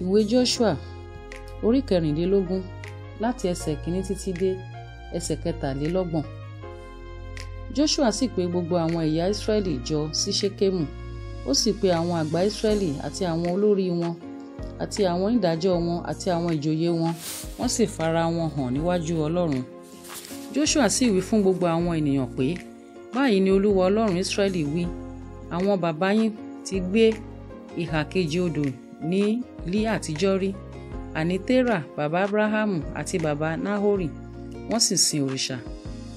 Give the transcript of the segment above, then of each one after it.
Ìwé Joshua orí 14 láti ẹsẹ̀ 1 títí dé ẹsẹ̀ 23. Joshua sì pè gbogbo àwọn ẹ̀yà Ísírẹ́lì jọ sí Ṣékémù, ó sì pè àwọn àgbà Ísírẹ́lì àti àwọn olórí wọn àti àwọn onídàájọ́ wọn àti àwọn ìjòyè wọn, wọ́n sì fara wọn hàn níwájú Ọlọ́run. Joshua sì wí fún gbogbo àwọn ènìyàn pé, báyìí ni Olúwa Ọlọ́run Ísírẹ́lì wí, àwọn bàbá yín ti gbé ìhà kejì odò ní àtijọ́ rí, àní Térà bàbá Ábúráhámù àti bàbá Náhórì, wọ́n sì sin òrìṣà.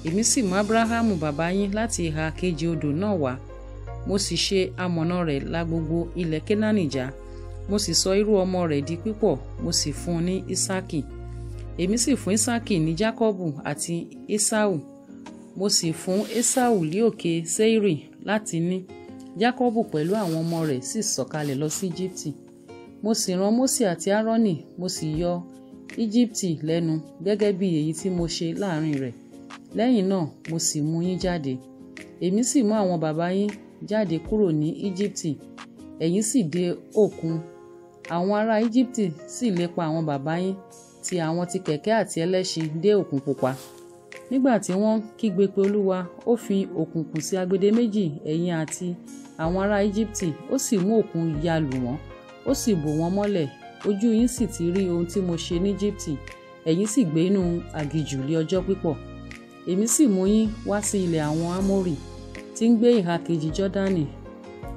Èmi sì mú Ábúráhámù bàbá yín láti ìhà kejì odò náà wá, mo sì ṣe amọ̀nà rẹ̀ la gbogbo ilẹ̀ Kénáánì já, mo sì sọ irú ọmọ rẹ̀ di pípọ̀, mo sì fún un ní Ísákì. Èmi sì fún Ísákì ní Jákọ́bù àti Ésáù, mo sì fún Ésáù lí òkè Séírì láti ní. Jákọ́bù pẹ̀lú àwọn ọmọ rẹ̀ sì sọ̀kalẹ̀ lọ sí Íjíbítì. Mo sì rán Mósè àti Áárónì, mo sì yọ Íjíbítì lẹ́nu gẹ́gẹ́ bí èyí tí mo ṣe láàrin rẹ̀. Lẹ́yìn náà mo sì mú yín jáde. Èmi sì mú àwọn bàbá yín jáde kúrò ní Íjíbítì, ẹ̀yin sì dé òkun. Àwọn ará Íjíbítì sì lépa àwọn bàbá yín, ti àwọn ti kẹ̀kẹ́ àti ẹlẹ́ṣin dé Òkun Pupa. Nígbà tí wọ́n kígbe pé Olúwa, ó fi òkùnkùn sí agbede méjì ẹ̀yin àti àwọn ará Íjíbítì, ó sì mú òkun ya lù wọ́n, ó sì bò wọ́n mọ́lẹ̀. Ojú yín sì ti rí ohun tí mo ṣe ní Íjíbítì, ẹ̀yin sì gbé inú aginjù lé ọjọ́ pípọ̀. Èmi sì mú yín wá sí ilẹ̀ àwọn Ámórì tí ń gbé ìhà kejì Jọ́dánì,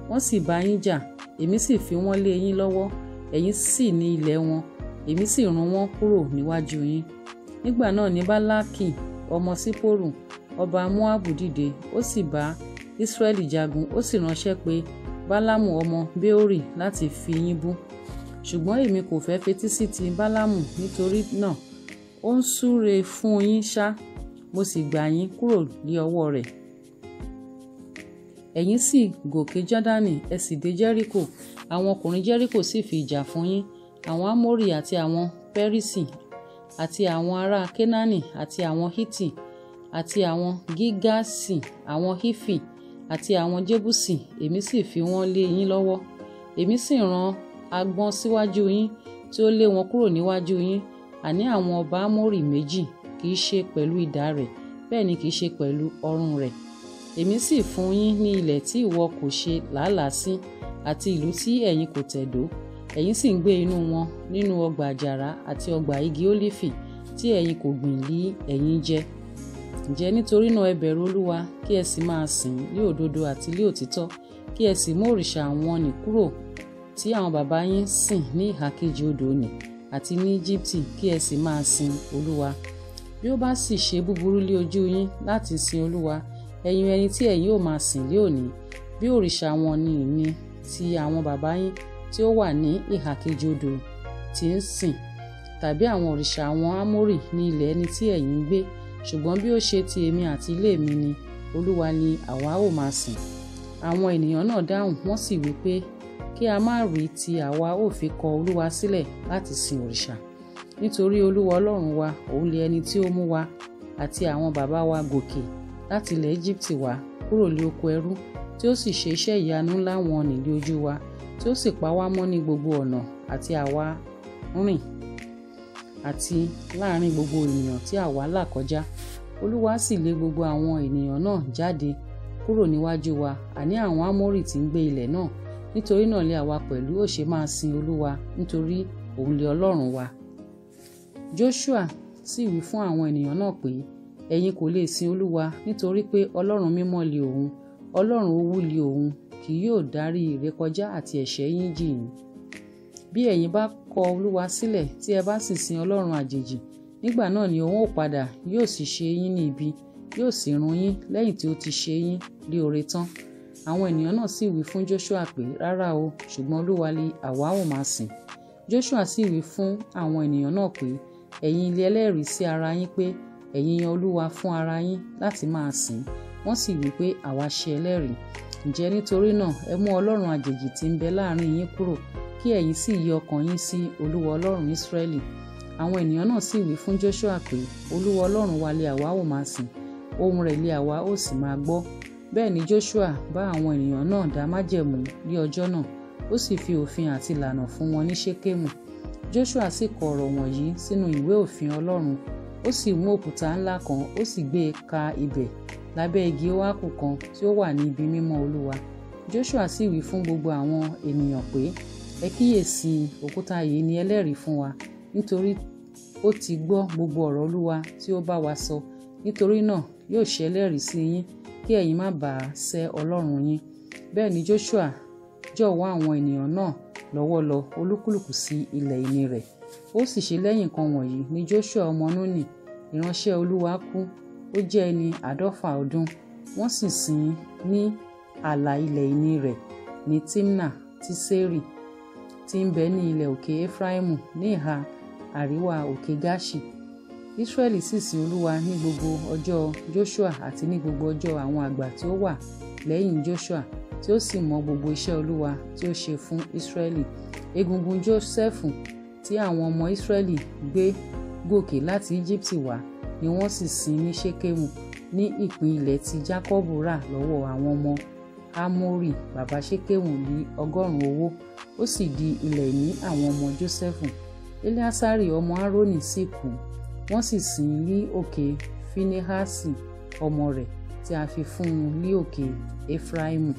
wọ́n sì bá yín jà, èmi sì fi wọ́n lé yín lọ́wọ́, ẹ̀yin sì ní ilẹ̀ wọn, èmi sì run wọ́n kúrò níwájú yín. Nígbà náà ni Bálákì ọmọ Sípórù ọba Móábù dìde, ó sì bá Ísírẹ́lì jagun, ó sì ránṣẹ́ pé Bálámù ọmọ Béórì láti fi yín bú. Ṣùgbọ́n èmi kò fẹ́ fetí sí ti Bálámù, nítorí náà ó ń súre fún yín ṣá, mo sì gbà yín kúrò ní ọwọ́ rẹ̀. Ẹ̀yin sì gòkè Jọ́dánì, ẹ sì dé Jẹ́ríkò, àwọn ọkùnrin Jẹ́ríkò sì fi ìjà fún yín, àwọn Ámórì àti àwọn Pẹ́rísì àti àwọn ará Kénáánì àti àwọn Hítì àti àwọn Gígáṣì, àwọn Hífì àti àwọn Jébúsì, èmi sì fi wọ́n lé yín lọ́wọ́. Èmi sì rán agbọ́n síwájú yín tí ó lé wọn kúrò níwájú yín, àní àwọn ọba Ámórì méjì, kì í ṣe pẹ̀lú idà rẹ̀, bẹ́ẹ̀ ni kì í ṣe pẹ̀lú ọrùn rẹ̀. Èmi sì fún yín ní ilẹ̀ tí ìwọ kò ṣe làálàá sí, àti ìlú tí ẹ̀yin kò tẹ̀dó, ẹ̀yin sì ń gbé inú wọn, nínú ọgbà àjàrà àti ọgbà igi ólífì tí ẹ̀yin kò gbìn lí ẹ̀yin jẹ. Ǹjẹ́ nítorí náà ẹ bẹ̀rù Olúwa, kí ẹ sì máa sìn ní òdodo àti ní òtítọ́, kí ẹ sì mú òrìṣà àwọn nì kúrò tí àwọn bàbá yín sìn ní ìhà kejì odò nì àti ní Íjíbítì, kí ẹ sì máa sin Olúwa. Bí ó bá sì ṣe búburú lé ojú yín láti sin Olúwa, ẹ̀yin ẹni tí ẹ̀yin ò máa sìn lé òní, bí òrìṣà wọn ni ti àwọn bàbá yín tí ó wà ní ìhà kejì odò tí ń sìn, tàbí àwọn òrìṣà àwọn Ámórì ní ilẹ̀ ẹni tí ẹ̀yin ń gbé. Ṣùgbọ́n bí ó ṣe ti èmi àti ilé mi ni, Olúwa ni àwa ó máa sìn. Àwọn ènìyàn náà dáhùn, wọ́n sì wí pé, kí a má rí tí àwa ó fi kọ Olúwa sílẹ̀ láti sin òrìṣà. Nítorí Olúwa Ọlọ́run wa, òun lé ẹni tí ó mú wa àti àwọn bàbá wa gòkè láti ilẹ̀ Íjíbítì wá kúrò lé oko ẹrú, tí ó sì ṣe iṣẹ́ ìyanu ńlá wọn nì ní ojú wa, tí ó sì pa wá mọ́ ní gbogbo ọ̀nà àti àwa rìn àti láàrin gbogbo ènìyàn tí àwa là kọjá. Olúwa sì lé gbogbo àwọn ènìyàn náà jáde kúrò níwájú wa, àní àwọn Ámórì tí ń gbé ilẹ̀ náà. Nítorí náà lé àwa pẹ̀lú ó ṣe máa sin Olúwa, nítorí òun lé Ọlọ́run wa. Joshua sì wí fún àwọn ènìyàn náà pé, ẹ̀yin kò lè sin Olúwa, nítorí pé Ọlọ́run mímọ́ lé òun, Ọlọ́run owú lé òun, kì yóò dárí ìrékọjá àti ẹ̀ṣẹ̀ yín jì yín. Bí ẹ̀yin bá kọ Olúwa sílẹ̀ tí ẹ bá sì sin ọlọ́run àjèjì, nígbà náà ni òun ó padà, yóò sì ṣe yín ní ibi, yóò sì run yín lẹ́yìn tí ó ti ṣe yín ní oore tán. Àwọn ènìyàn náà sì wí fún Joshua pé, rárá o, ṣùgbọ́n Olúwa ni àwa ó máa sìn. Joshua sì wí fún àwọn ènìyàn náà pé, ẹ̀yin ilé ẹlẹ́rìí sí ara yín pé ẹ̀yin yan Olúwa fún ara yín láti máa sìn. Wọ́n sì wí pé, àwa ṣe ẹlẹ́rìí. Ǹjẹ́ nítorí náà ẹ mú ọlọ́run àjèjì tí ń bẹ láàrin yín kúrò, kí ẹ̀yin sì yí ọkàn yín sí Olúwa Ọlọ́run Ísírẹ́lì. Àwọn ènìyàn náà sì wí fún Joshua pé, Olúwa Ọlọ́run wa lé àwa ó máa sìn, ohùn rẹ̀ lé àwa ó sì máa gbọ́. Bẹ́ẹ̀ ni Joshua bá àwọn ènìyàn náà dá májẹ̀mú ní ọjọ́ náà, ó sì fi òfin àti ìlànà fún wọn ní Ṣékémù. Joshua sì kọ ọ̀rọ̀ wọ̀nyí sínú ìwé òfin Ọlọ́run, ó sì mú òkúta ńlá kan, ó sì gbé e ka ibẹ̀ lábẹ́ igi óákù kan tí ó wà ní ibi mímọ́ Olúwa. Joshua sì wí fún gbogbo àwọn ènìyàn pé, ẹ kíyèsí, òkúta yìí ni ẹlẹ́rìí fún wa, nítorí ó ti gbọ́ gbogbo ọ̀rọ̀ Olúwa tí ó bá wa sọ. Nítorí náà yóò ṣẹlẹ́rìí sí yín, kí ẹ̀yin má bàa sẹ́ Ọlọ́run yín. Bẹ́ẹ̀ ni Joshua jọ̀wọ́ àwọn ènìyàn náà lọ́wọ́ lọ, olúkúlùkù sí ilẹ̀ ìní rẹ̀. Ó sì ṣe lẹ́yìn nǹkan wọ̀nyí ni Joshua ọmọ Núnì, ìránṣẹ́ Olúwa kú, ó jẹ́ ẹni 150 ọdún. Wọ́n sì sìn ín ní ààlà ilẹ̀ ìní rẹ̀ ní Timna Tiseri, tí ń bẹ ní ilẹ̀ òkè Efraimu ní ìhà àríwá òkè Gaṣi. Israẹli sì sìn Olúwa ní gbogbo ọjọ́ Joshua àti ní gbogbo ọjọ́ àwọn àgbà tí ó wà lẹ́yìn Joshua, tí ó sì mọ gbogbo iṣẹ́ Olúwa tí ó ṣe fún Israẹli. Egungun Jósẹ́fù tí àwọn ọmọ Israẹli gbé gòkè láti Íjíbítì wá ni wọ́n sì sìn ní Ṣékémù, ní ìpín ilẹ̀ tí Jákọ́bù rà lọ́wọ́ àwọn ọmọ Ámórì baba Ṣékémù ní 100 owó, ó sì di ilẹ̀ ìní àwọn ọmọ Jósẹ́fù. Eleasari ọmọ Árónì sì kú, wọ́n sì sìn ín ní òkè Fínehásì ọmọ rẹ̀ tí a fi fún un ní òkè Efraimu.